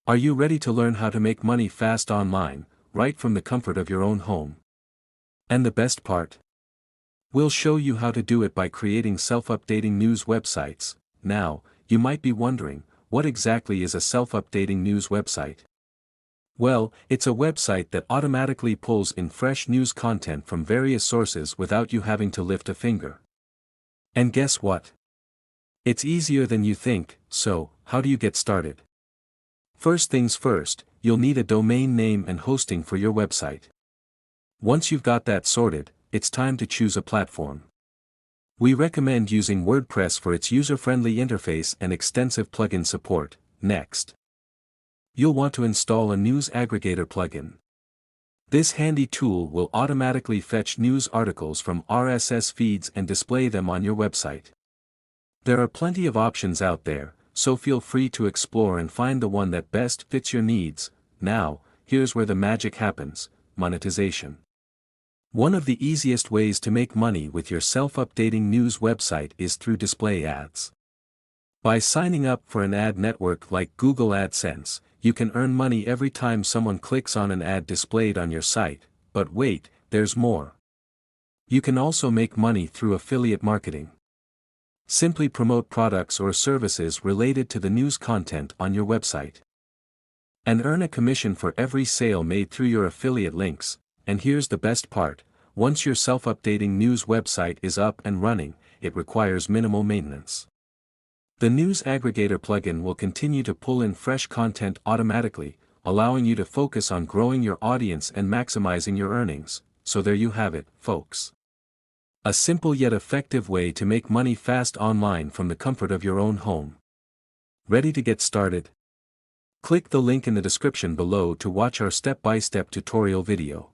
Are you ready to learn how to make money fast online, right from the comfort of your own home? And the best part? We'll show you how to do it by creating self-updating news websites. Now, you might be wondering, what exactly is a self-updating news website? Well, it's a website that automatically pulls in fresh news content from various sources without you having to lift a finger. And guess what? It's easier than you think, so, how do you get started? First things first, you'll need a domain name and hosting for your website. Once you've got that sorted, it's time to choose a platform. We recommend using WordPress for its user-friendly interface and extensive plugin support. Next, you'll want to install a news aggregator plugin. This handy tool will automatically fetch news articles from RSS feeds and display them on your website. There are plenty of options out there, so feel free to explore and find the one that best fits your needs. Now, here's where the magic happens: monetization. One of the easiest ways to make money with your self-updating news website is through display ads. By signing up for an ad network like Google AdSense, you can earn money every time someone clicks on an ad displayed on your site. But wait, there's more. You can also make money through affiliate marketing. Simply promote products or services related to the news content on your website, and earn a commission for every sale made through your affiliate links. And here's the best part: once your self-updating news website is up and running, it requires minimal maintenance. The news aggregator plugin will continue to pull in fresh content automatically, allowing you to focus on growing your audience and maximizing your earnings. So there you have it, folks. A simple yet effective way to make money fast online from the comfort of your own home. Ready to get started? Click the link in the description below to watch our step-by-step tutorial video.